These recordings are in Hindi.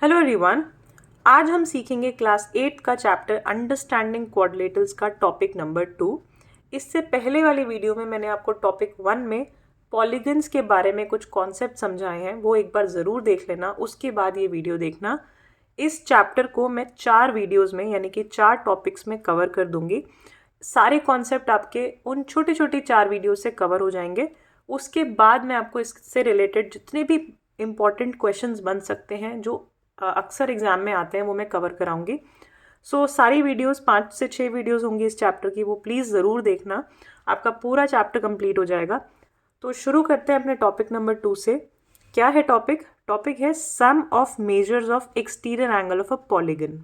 Hello everyone. आज हम सीखेंगे क्लास 8 का चैप्टर अंडरस्टैंडिंग क्वाड्रिलेटरल्स का टॉपिक नंबर 2। इससे पहले वाली वीडियो में मैंने आपको टॉपिक 1 में पॉलीगन्स के बारे में कुछ कॉन्सेप्ट समझाए हैं, वो एक बार ज़रूर देख लेना, उसके बाद ये वीडियो देखना। इस चैप्टर को मैं 4 वीडियोज़ में यानी कि 4 टॉपिक्स में कवर कर दूंगी। सारे कॉन्सेप्ट आपके उन छोटी छोटी 4 वीडियो से कवर हो जाएंगे। उसके बाद मैं आपको इससे रिलेटेड जितने भी इम्पॉर्टेंट क्वेश्चंस बन सकते हैं जो अक्सर एग्जाम में आते हैं वो मैं कवर कराऊंगी। सारी वीडियोस 5 से 6 वीडियोस होंगी इस चैप्टर की, वो प्लीज़ ज़रूर देखना, आपका पूरा चैप्टर कंप्लीट हो जाएगा। तो शुरू करते हैं अपने टॉपिक नंबर 2 से। क्या है टॉपिक? टॉपिक है sum of measures of exterior angle of a polygon.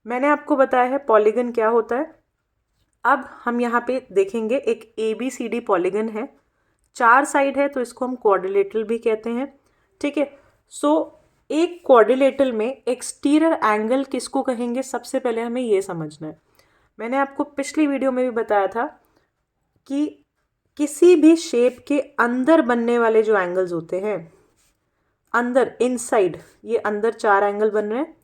मैंने आपको बताया है पॉलीगन क्या होता है। अब हम यहाँ पे देखेंगे एक ABCD पॉलीगन है, 4 साइड है, तो इसको हम क्वाड्रिलेटरल भी कहते हैं। ठीक है। एक क्वाड्रिलेटरल में एक्सटीरियर एंगल किसको कहेंगे, सबसे पहले हमें ये समझना है। मैंने आपको पिछली वीडियो में भी बताया था कि किसी भी शेप के अंदर बनने वाले जो एंगल्स होते हैं, अंदर इनसाइड, ये अंदर 4 एंगल बन रहे हैं,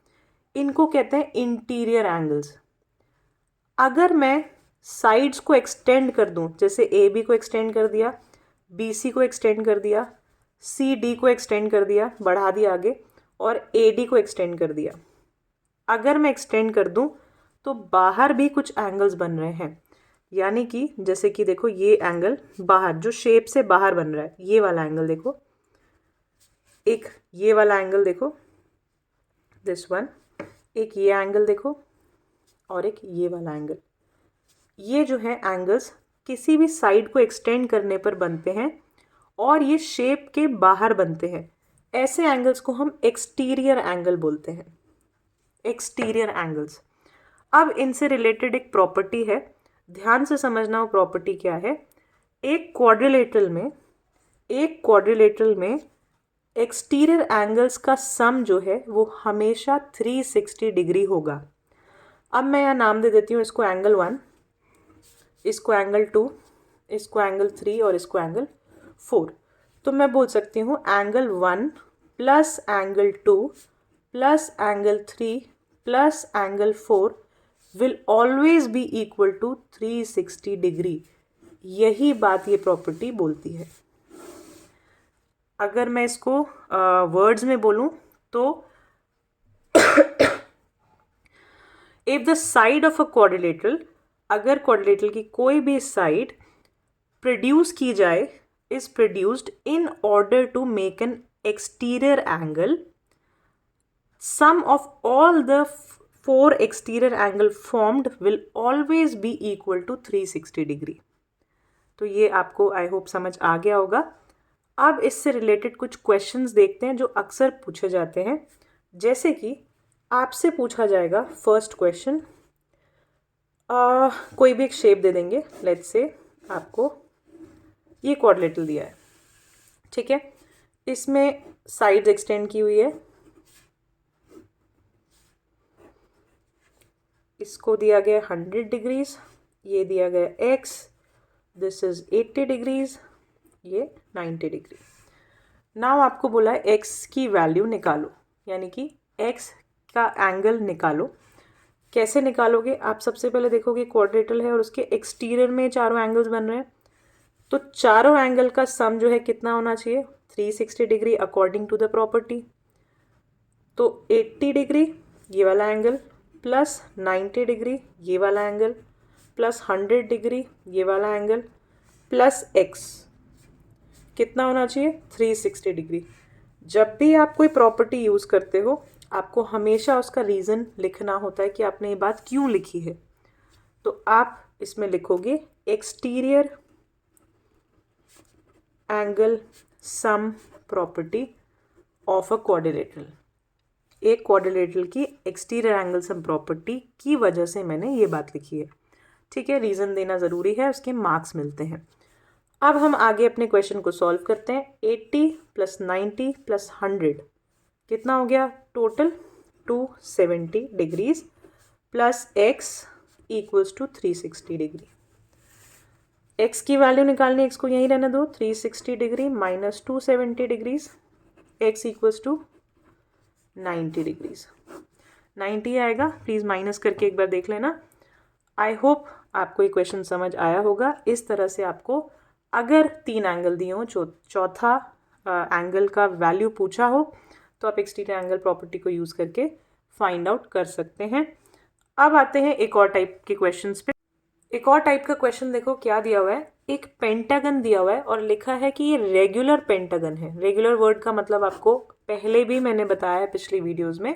इनको कहते हैं इंटीरियर एंगल्स। अगर मैं साइड्स को एक्सटेंड कर दूं, जैसे AB को एक्सटेंड कर दिया, BC को एक्सटेंड कर दिया, CD को एक्सटेंड कर दिया, बढ़ा दिया आगे, और AD को एक्सटेंड कर दिया, अगर मैं एक्सटेंड कर दूं तो बाहर भी कुछ एंगल्स बन रहे हैं। यानी कि जैसे कि देखो, ये एंगल बाहर जो शेप से बाहर बन रहा है, ये वाला एंगल देखो, एक ये वाला एंगल देखो, दिस वन, एक ये एंगल देखो, और एक ये वाला एंगल। ये जो है एंगल्स किसी भी साइड को एक्सटेंड करने पर बनते हैं और ये शेप के बाहर बनते हैं। ऐसे एंगल्स को हम एक्सटीरियर एंगल बोलते हैं, एक्सटीरियर एंगल्स। अब इनसे रिलेटेड एक प्रॉपर्टी है, ध्यान से समझना वो प्रॉपर्टी क्या है। एक क्वाड्रिलेटरल में एक्सटीरियर एंगल्स का सम जो है वो हमेशा 360 डिग्री होगा। अब मैं यहाँ नाम दे देती हूँ, इसको एंगल 1, इसको एंगल 2, इसको एंगल 3 और इसको एंगल 4। तो मैं बोल सकती हूँ angle 1 plus angle 2 plus angle 3 plus angle 4 will always be equal to 360 degree. यही बात ये प्रॉपर्टी बोलती है। अगर मैं इसको वर्ड्स में बोलूँ तो if the side of a quadrilateral, अगर क्वाड्रिलेटरल की कोई भी साइड प्रोड्यूस की जाए, is produced in order to make an exterior angle, sum of all the 4 exterior angle formed will always be equal to 360 degree. तो ये आपको आई होप समझ आ गया होगा। अब इससे रिलेटेड कुछ क्वेश्चंस देखते हैं जो अक्सर पूछे जाते हैं। जैसे कि आपसे पूछा जाएगा फर्स्ट क्वेश्चन, कोई भी एक शेप दे देंगे, लेट्स से आपको ये क्वाड्रिलेटरल दिया है, ठीक है, इसमें साइड्स एक्सटेंड की हुई है, इसको दिया गया 100 डिग्रीज, ये दिया गया x, दिस इज 80 डिग्रीज, ये 90 डिग्री। नाउ आपको बोला है x की वैल्यू निकालो, यानी कि x का एंगल निकालो। कैसे निकालोगे? आप सबसे पहले देखोगे क्वाड्रिलेटरल है और उसके एक्सटीरियर में चारों एंगल्स बन रहे हैं, तो चारों एंगल का सम जो है कितना होना चाहिए? 360 degree according to the property. तो 80 डिग्री ये वाला एंगल प्लस 90 डिग्री ये वाला एंगल प्लस 100 डिग्री ये वाला एंगल प्लस x कितना होना चाहिए? 360 डिग्री। जब भी आप कोई प्रॉपर्टी यूज़ करते हो, आपको हमेशा उसका रीज़न लिखना होता है कि आपने ये बात क्यों लिखी है। तो आप इसमें लिखोगे exterior angle sum property of a quadrilateral. एक क्वाड्रिलेटरल की एक्सटीरियर एंगल सम प्रॉपर्टी की वजह से मैंने ये बात लिखी है, ठीक है। रीज़न देना ज़रूरी है, उसके मार्क्स मिलते हैं। अब हम आगे अपने क्वेश्चन को सॉल्व करते हैं। 80 प्लस 90 प्लस 100 कितना हो गया total? 270 degrees plus x equals to 360 degree. x की वैल्यू निकालनी, x को यहीं रहने दो, 360 degree minus 270 degrees, x equals to 90 degrees. 90 आएगा, प्लीज़ माइनस करके एक बार देख लेना। आई होप आपको ये क्वेश्चन समझ आया होगा। इस तरह से आपको अगर 3 एंगल दिए हों, चौथा एंगल का वैल्यू पूछा हो, तो आप एक्सटीरियर एंगल प्रॉपर्टी को यूज़ करके फाइंड आउट कर सकते हैं। अब आते हैं एक और टाइप के क्वेश्चंस पे। एक और टाइप का क्वेश्चन देखो क्या दिया हुआ है। एक पेंटागन दिया हुआ है और लिखा है कि ये रेगुलर पेंटागन है। रेगुलर वर्ड का मतलब आपको पहले भी मैंने बताया है पिछली वीडियोस में।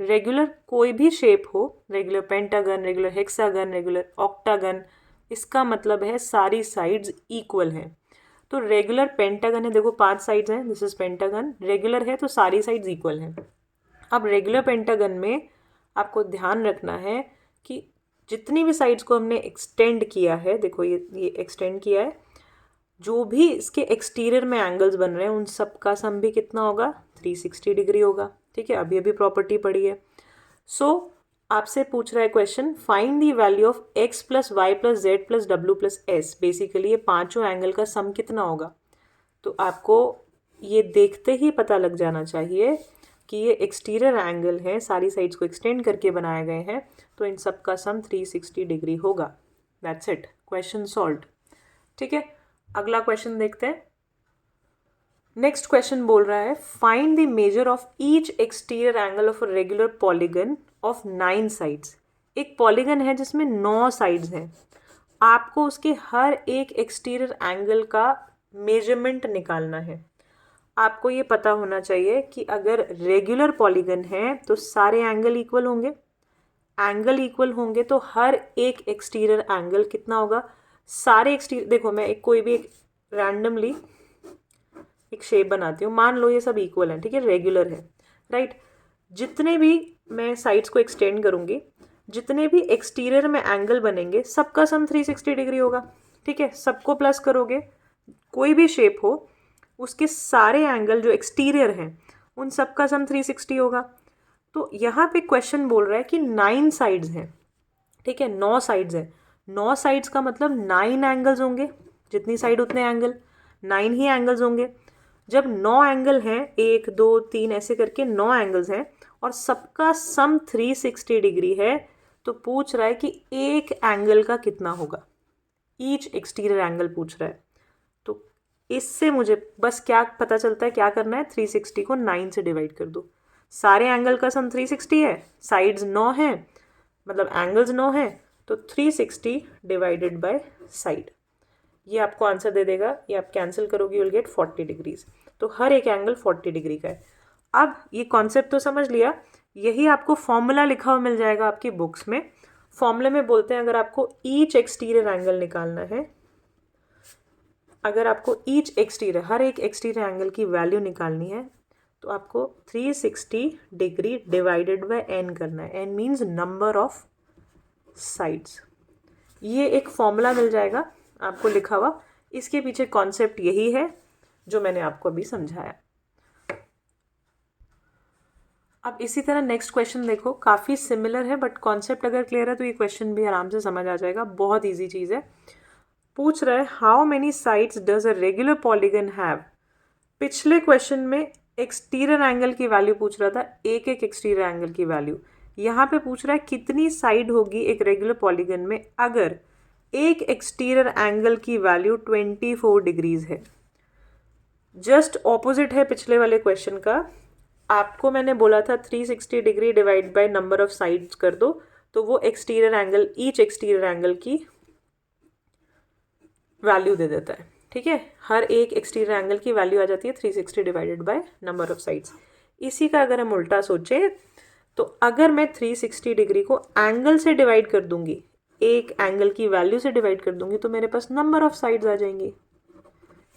रेगुलर कोई भी शेप हो, regular pentagon, regular hexagon, regular octagon, इसका मतलब है सारी साइड्स इक्वल हैं। तो रेगुलर पेंटागन है, देखो 5 साइड्स हैं, दिस इज पेंटागन। रेगुलर है तो सारी साइड्स इक्वल हैं। अब रेगुलर पेंटागन में आपको ध्यान रखना है कि जितनी भी साइड्स को हमने एक्सटेंड किया है, देखो ये एक्सटेंड किया है, जो भी इसके एक्सटीरियर में एंगल्स बन रहे हैं उन सब का सम भी कितना होगा, 360 डिग्री होगा। ठीक है, अभी अभी प्रॉपर्टी पड़ी है। सो आपसे पूछ रहा है question, find the value of x plus Y plus Z plus W plus S. Basically ये पांचों एंगल का सम कितना होगा। तो आपको ये देखते ही पता लग जाना चाहिए कि ये एक्सटीरियर एंगल है, सारी साइड्स को एक्सटेंड करके बनाए गए हैं, तो इन सब का सम 360 डिग्री होगा। That's it, question solved. ठीक है, अगला क्वेश्चन देखते हैं। नेक्स्ट क्वेश्चन बोल रहा है, find the measure of each exterior angle of a regular polygon of 9 sides. एक पॉलीगन है जिसमें 9 साइड्स हैं। आपको उसके हर एक एक्सटीरियर एंगल का मेजरमेंट निकालना है। आपको ये पता होना चाहिए कि अगर रेगुलर पॉलीगन है तो सारे एंगल इक्वल होंगे। एंगल इक्वल होंगे तो हर एक एक्सटीरियर एंगल कितना होगा, सारे एक्सटीरियर, देखो मैं कोई भी एक रैंडमली एक शेप बनाती हूँ, मान लो ये सब इक्वल है, ठीक है, रेगुलर है, राइट। जितने भी मैं साइड्स को एक्सटेंड करूँगी, जितने भी एक्सटीरियर में एंगल बनेंगे, सबका सम 360 डिग्री होगा। ठीक है, सबको प्लस करोगे, कोई भी शेप हो उसके सारे एंगल जो एक्सटीरियर हैं उन सब का सम 360 होगा। तो यहाँ पे क्वेश्चन बोल रहा है कि 9 साइड्स हैं। ठीक है, 9 साइड्स हैं। 9 साइड्स का मतलब 9 एंगल्स होंगे, जितनी साइड उतने एंगल, 9 ही एंगल्स होंगे। जब 9 एंगल हैं, 1 2 3 ऐसे करके 9 एंगल्स हैं और सबका सम 360 डिग्री है, तो पूछ रहा है कि एक एंगल का कितना होगा। ईच एक्सटीरियर एंगल पूछ रहा है। तो इससे मुझे बस क्या पता चलता है, क्या करना है, 360 को 9 से डिवाइड कर दो। सारे एंगल का सम 360 है, साइड्स 9 हैं, मतलब एंगल्स 9 हैं, तो 360 डिवाइडेड बाय साइड, ये आपको आंसर दे देगा। ये आप कैंसिल करोगे, यू विल गेट 40 डिग्रीज। तो हर एक एंगल 40 डिग्री का है। अब ये कॉन्सेप्ट तो समझ लिया, यही आपको फॉर्मूला लिखा हुआ मिल जाएगा आपकी बुक्स में। फॉर्मूले में बोलते हैं, अगर आपको ईच एक्सटीरियर एंगल निकालना है, अगर आपको ईच एक्सटीरियर, हर एक एक्सटीरियर एंगल की वैल्यू निकालनी है, तो आपको 360 डिग्री डिवाइडेड बाय n करना है। n means number of sides. ये एक फॉर्मूला मिल जाएगा आपको लिखा हुआ। इसके पीछे कॉन्सेप्ट यही है जो मैंने आपको अभी समझाया। अब इसी तरह नेक्स्ट क्वेश्चन देखो, काफ़ी सिमिलर है बट कॉन्सेप्ट अगर क्लियर है तो ये क्वेश्चन भी आराम से समझ आ जाएगा। बहुत ईजी चीज़ है। पूछ रहा है, how many sides does a regular polygon have. पिछले क्वेश्चन में एक्सटीरियर एंगल की वैल्यू पूछ रहा था, एक एक एक्सटीरियर एंगल की वैल्यू। यहाँ पे पूछ रहा है कितनी साइड होगी एक रेगुलर पॉलीगन में अगर एक एक्सटीरियर एंगल की वैल्यू 24 डिग्रीज है। जस्ट ऑपोजिट है पिछले वाले क्वेश्चन का। आपको मैंने बोला था 360 degree divide by number of sides कर दो, तो वो exterior angle, each exterior angle की वैल्यू दे देता है। ठीक है, हर एक एक्सटीरियर एंगल की वैल्यू आ जाती है 360 divided by number of sides. इसी का अगर हम उल्टा सोचें, तो अगर मैं 360 डिग्री को एंगल से डिवाइड कर दूंगी, एक एंगल की वैल्यू से डिवाइड कर दूंगी, तो मेरे पास नंबर ऑफ साइड्स आ जाएंगी।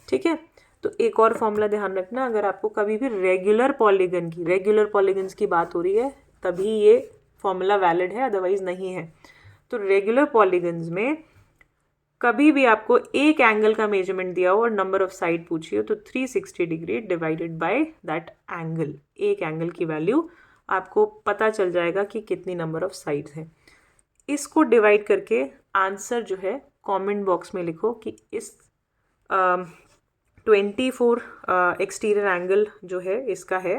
ठीक है, तो एक और फॉर्मूला ध्यान रखना, अगर आपको कभी भी रेगुलर पॉलीगन्स की बात हो रही है तभी ये फॉर्मूला वैलिड है, अदरवाइज नहीं है। तो रेगुलर पॉलीगन्स में कभी भी आपको एक एंगल का मेजरमेंट दिया हो और नंबर ऑफ साइड पूछी हो, तो 360 degree divided by that angle, एक एंगल की वैल्यू, आपको पता चल जाएगा कि कितनी नंबर ऑफ साइड्स हैं। इसको डिवाइड करके आंसर जो है कमेंट बॉक्स में लिखो कि इस 24 एक्सटीरियर एंगल जो है इसका है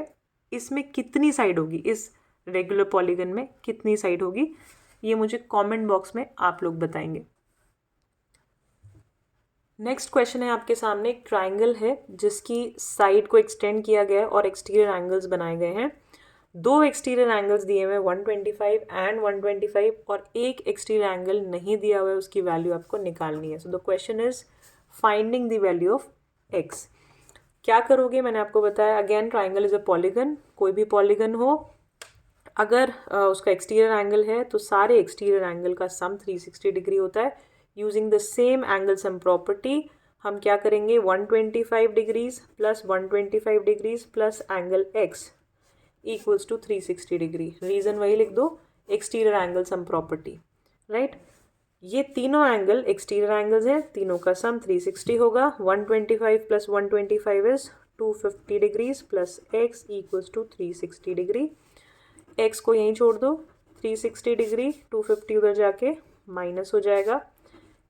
इसमें कितनी साइड होगी, इस रेगुलर पॉलीगन में कितनी साइड होगी, ये मुझे कमेंट बॉक्स में आप लोग बताएंगे। नेक्स्ट क्वेश्चन है आपके सामने, एक ट्राइंगल है जिसकी साइड को एक्सटेंड किया गया है और एक्सटीरियर एंगल्स बनाए गए हैं। दो एक्सटीरियर एंगल्स दिए हुए हैं 125 एंड 125 और एक एक्सटीरियर एंगल नहीं दिया हुआ है, उसकी वैल्यू आपको निकालनी है। So the question is finding the value of x. क्या करोगे, मैंने आपको बताया again triangle is a polygon, कोई भी पॉलीगन हो, अगर उसका एक्सटीरियर एंगल है तो सारे एक्सटीरियर एंगल का सम 360 डिग्री होता है। Using the same angle sum property हम क्या करेंगे, 125 degrees plus 125 degrees plus angle X equals to 360 degree. Reason वही लिख दो, exterior angle sum property, right. ये तीनों एंगल एक्सटीरियर एंगल्स हैं, तीनों का सम 360 होगा। 125 plus 125 is 250 degrees plus X equals to 360 degree. X को यहीं छोड़ दो, 360 डिग्री 250 उधर जाके माइनस हो जाएगा,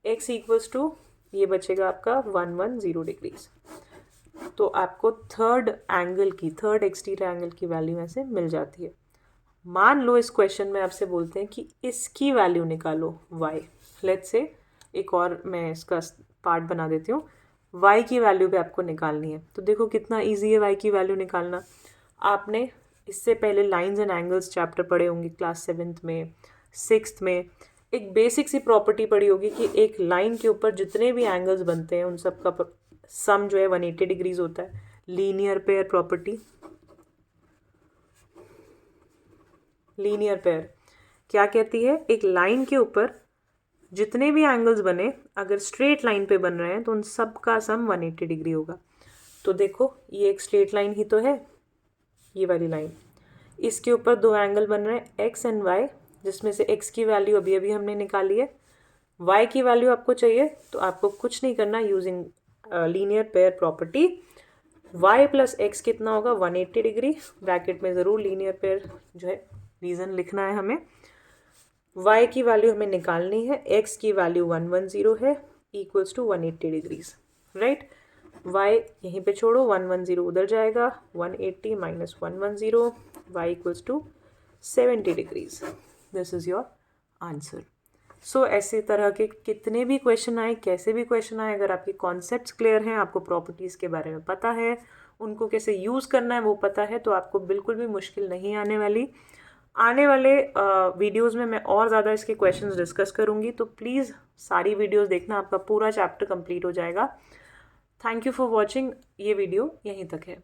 एक्स इक्वल्स टू ये बचेगा आपका 110 डिग्रीज। तो आपको थर्ड एक्सटीरियर एंगल की वैल्यू ऐसे मिल जाती है। मान लो इस क्वेश्चन में आपसे बोलते हैं कि इसकी वैल्यू निकालो y। लेट्स से एक और मैं इसका पार्ट बना देती हूँ, y की वैल्यू भी आपको निकालनी है। तो देखो कितना इजी है y की वैल्यू निकालना। आपने इससे पहले लाइंस एंड एंगल्स चैप्टर पढ़े होंगे क्लास 7th में, 6th में। एक बेसिक सी प्रॉपर्टी पढ़ी होगी कि एक लाइन के ऊपर जितने भी एंगल्स बनते हैं उन सब का सम जो है 180 डिग्रीज होता है। Linear pair property, linear pair क्या कहती है, एक लाइन के ऊपर जितने भी एंगल्स बने अगर स्ट्रेट लाइन पे बन रहे हैं तो उन सब का सम 180 डिग्री होगा। तो देखो ये एक स्ट्रेट लाइन ही तो है, ये वाली लाइन, इसके ऊपर दो एंगल बन रहे हैं एक्स एंड वाई, जिसमें से एक्स की वैल्यू अभी अभी हमने निकाली है, वाई की वैल्यू आपको चाहिए तो आपको कुछ नहीं करना, using linear pair property y plus x कितना होगा 180 डिग्री। ब्रैकेट में ज़रूर लीनियर पेयर जो है रीज़न लिखना है हमें। y की वैल्यू हमें निकालनी है, x की वैल्यू 110 है equals to 180 degrees, right. y यहीं पे छोड़ो, 110 उधर जाएगा, 180 minus 110 y equals to 70 degrees. This is your answer. So ऐसे तरह के कितने भी क्वेश्चन आए, कैसे भी क्वेश्चन आए, अगर आपके कॉन्सेप्ट्स क्लियर हैं, आपको प्रॉपर्टीज़ के बारे में पता है, उनको कैसे यूज़ करना है वो पता है, तो आपको बिल्कुल भी मुश्किल नहीं आने वाली। आने वाले वीडियोस में मैं और ज़्यादा इसके क्वेश्चंस डिस्कस करूँगी, तो प्लीज़ सारी वीडियोस देखना, आपका पूरा चैप्टर कंप्लीट हो जाएगा। Thank you for watching. ये वीडियो यहीं तक है।